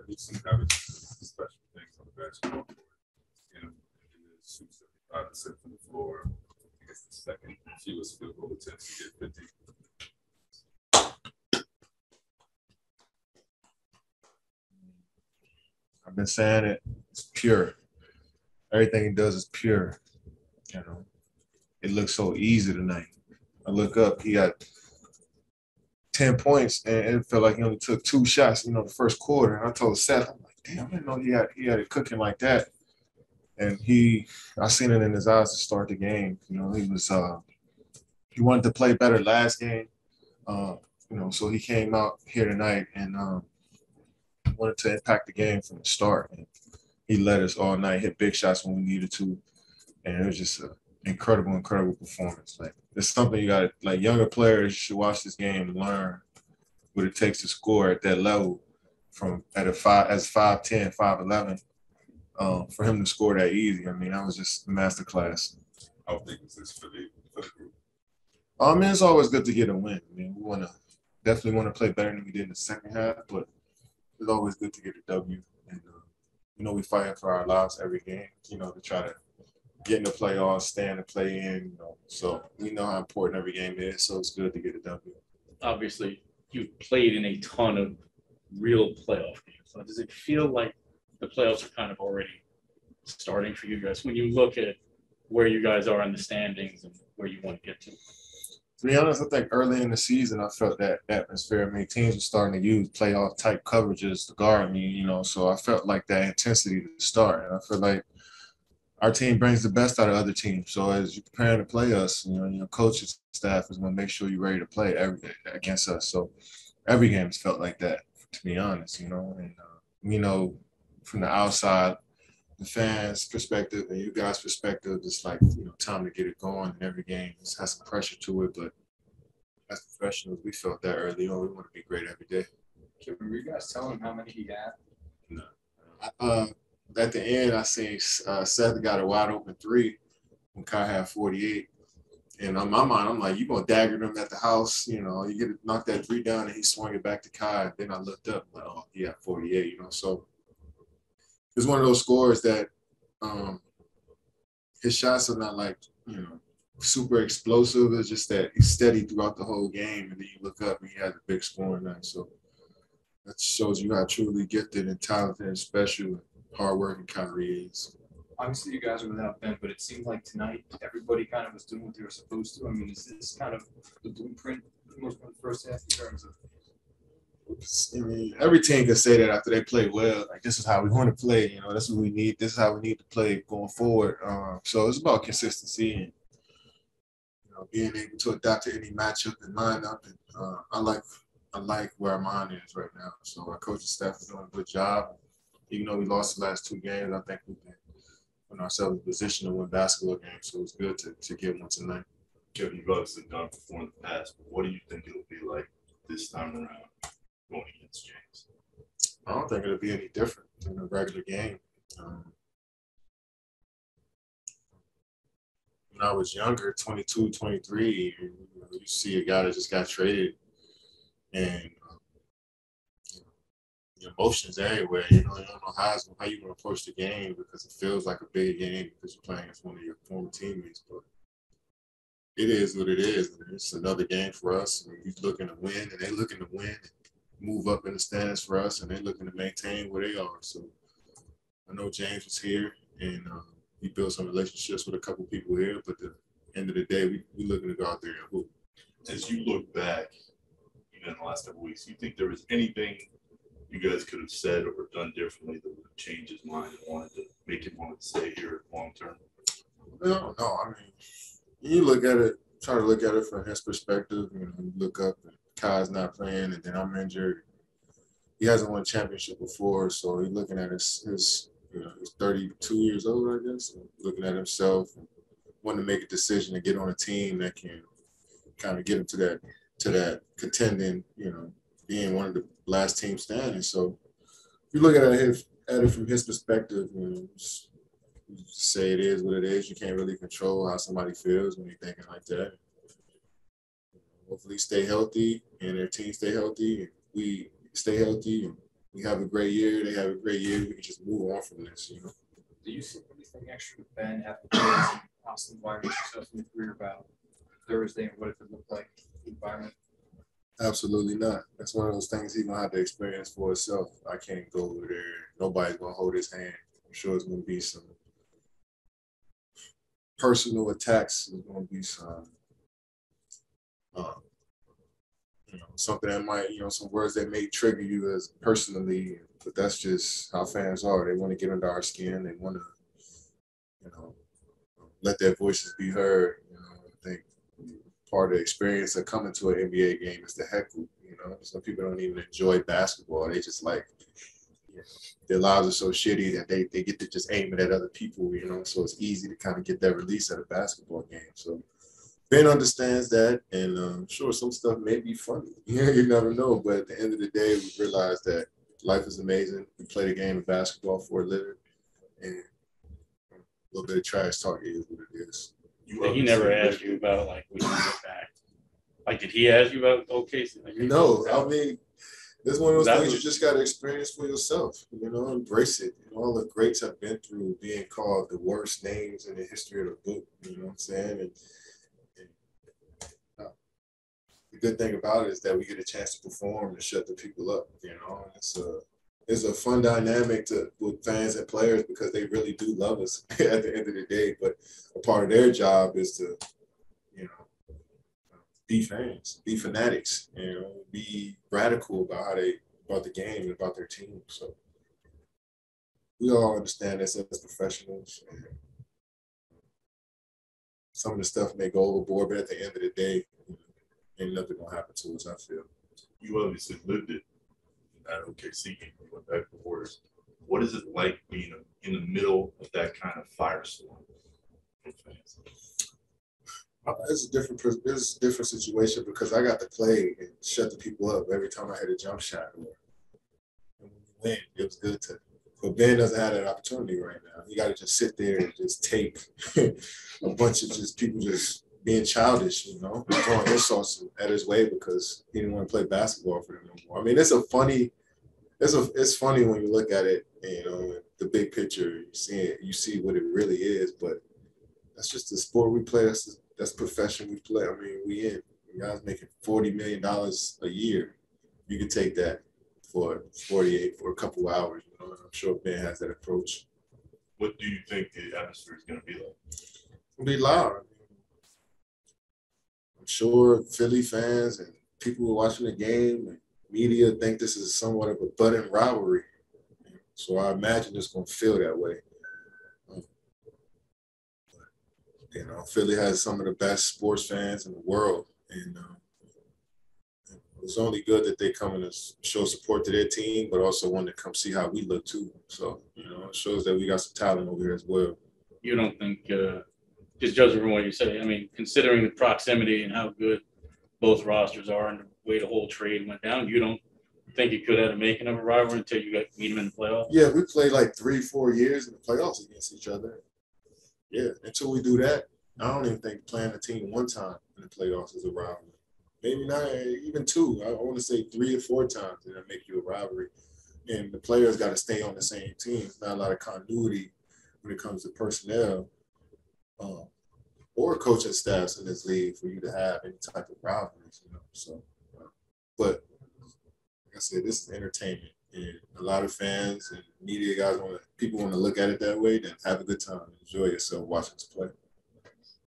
He's seen obviously special things on the basketball court. You know, he shoots 75% from the floor. I guess the second fewest field goal attempts to get 50. I've been saying it. It's pure. Everything he does is pure. You know, it looks so easy tonight. I look up, he got 10 points, and it felt like he only took 2 shots, the first quarter. And I told Seth, I'm like, damn, I didn't know he had it cooking like that. And I seen it in his eyes to start the game. He wanted to play better last game. So he came out here tonight and wanted to impact the game from the start. And he led us all night, hit big shots when we needed to. And it was just an incredible performance. Like, it's something you got, like, younger players should watch this game and learn what it takes to score at that level as 5'10", 5'11", for him to score that easy. I mean, that was just a masterclass. How big is this for the group? It's always good to get a win. I mean, we definitely want to play better than we did in the second half, but it's always good to get a W. And, we fight for our lives every game, to try to get in the playoffs, stay in the play-in. So we know how important every game is, so it's good to get a W. Obviously, you've played in a ton of real playoff games. So does it feel like the playoffs are kind of already starting for you guys when you look at where you guys are in the standings and where you want to get to? To be honest, I think early in the season, I felt that atmosphere. I mean, teams were starting to use playoff-type coverages to guard me, so I felt like that intensity to start. And I feel like our team brings the best out of other teams. So as you're preparing to play us, your coaching staff is going to make sure you're ready to play every day against us. So every game has felt like that, to be honest, And, from the outside, the fans' perspective and you guys' perspective, it's like, time to get it going in every game. It has some pressure to it, but as professionals, we felt that early on. We want to be great every day. Were you guys telling him how many he had? No. At the end, I seen Seth got a wide open 3 when Kai had 48. And on my mind, I'm like, you're going to dagger them at the house. You get to knock that 3 down, and he swung it back to Kai. And then I looked up, like, oh, he had 48, So it's one of those scores that his shots are not like, super explosive. It's just that he's steady throughout the whole game. And then you look up and he has a big scoring night. So that shows you how truly gifted and talented and special and hardworking Kyrie is. Obviously, you guys are without Ben, but it seemed like tonight everybody kind of was doing what they were supposed to. I mean, is this kind of the blueprint for the first half in terms of? I mean, every team can say that after they play well. Like, this is how we want to play. This is what we need. This is how we need to play going forward. So it's about consistency and being able to adapt to any matchup and lineup. And I like where our mind is right now. So our coaching staff is doing a good job. Even though we lost the last 2 games, I think we've been putting ourselves in position to win basketball games. So it's good to get one tonight. Kevin, you've obviously done before in the past, but what do you think it'll be like this time around going against James? I don't think it'll be any different than a regular game. When I was younger, 22, 23, you see a guy that just got traded and your emotions everywhere. You don't know how you're going to approach the game because it feels like a big game because you're playing against one of your former teammates. But it is what it is. It's another game for us. He's looking to win, and they're looking to win and move up in the standings for us, and they're looking to maintain where they are. So I know James was here, and he built some relationships with a couple people here. But at the end of the day, we looking to go out there and hoop. As you look back, in the last couple of weeks, do you think there was anything you guys could have said or done differently that would have changed his mind and wanted to make him want to stay here long term? No. I mean, you look at it, try to look at it from his perspective. You look up and Kai's not playing, and then I'm injured. He hasn't won a championship before, so he's looking at he's 32 years old, I guess, and looking at himself and wanting to make a decision to get on a team that can kind of get him to that contending, being one of the last teams standing. So if you look at it from his perspective, just say it is what it is. You can't really control how somebody feels when you're thinking like that. Hopefully stay healthy and their team stay healthy and we stay healthy and We have a great year. They have a great year. We can just move on from this, you know. Do you see anything extra with Ben having some hostile environment yourself in your career about Thursday and what it could look like, the environment? Absolutely not. That's one of those things he's gonna have to experience for himself. I can't go over there. Nobody's gonna hold his hand. I'm sure it's gonna be some personal attacks. There's gonna be some, something that might, some words that may trigger you as personally. But that's just how fans are. They want to get under our skin. They want to, let their voices be heard. I think part of the experience of coming to an NBA game is the heckle. Some people don't even enjoy basketball. They just like, their lives are so shitty that they get to just aim it at other people, so it's easy to kind of get that release at a basketball game. So Ben understands that, and I'm sure some stuff may be funny. You never know. But at the end of the day, we realize that life is amazing. We play the game of basketball for a living, and a little bit of trash talk is what it is. He never asked you about, like, when you get back. Like, did he ask you about OKC? Like, no, I mean, it's one of those things you just got to experience for yourself, embrace it. All the greats have been through being called the worst names in the history of the book, you know what I'm saying? And the good thing about it is that we get a chance to perform and shut the people up, It's a fun dynamic with fans and players because they really do love us at the end of the day. But a part of their job is to, be fans, be fanatics, be radical about the game and about their team. So we all understand this as professionals. And some of the stuff may go overboard, but at the end of the day, ain't nothing gonna happen to us, I feel. You obviously lived it at OKC game. You went back to Warriors. What is it like being in the middle of that kind of firestorm for fans? It's a different situation because I got to play and shut the people up every time I hit a jump shot. And when we win, it was good to. But Ben doesn't have that opportunity right now. He got to just sit there and just take a bunch of just people just being childish, throwing insults at his way because he didn't want to play basketball for them no more. I mean, it's funny when you look at it, the big picture. You see what it really is, but that's just the sport we play. That's the profession we play. I mean, we guys making $40 million a year. You can take that for 48 for a couple hours. I'm sure Ben has that approach. What do you think the atmosphere is going to be like? It'll be loud. I'm sure Philly fans and people who are watching the game and media think this is somewhat of a budding rivalry. So I imagine it's going to feel that way. Philly has some of the best sports fans in the world, and it's only good that they come and show support to their team, but also want to come see how we look too. So, it shows that we got some talent over here as well. You don't think, just judging from what you say, I mean, considering the proximity and how good both rosters are and the way the whole trade went down, you don't think you could have a making of a rivalry until you meet them in the playoffs? Yeah, we played like 3-4 years in the playoffs against each other. Yeah, until we do that, I don't even think playing a team one time in the playoffs is a rivalry. Maybe not even two. I want to say 3 or 4 times that'll make you a rivalry. And the players got to stay on the same team. There's not a lot of continuity when it comes to personnel or coaching staffs in this league for you to have any type of rivalries. So, but like I said, this is entertainment. And a lot of fans and media guys people want to look at it that way, then have a good time. Enjoy yourself watching us play.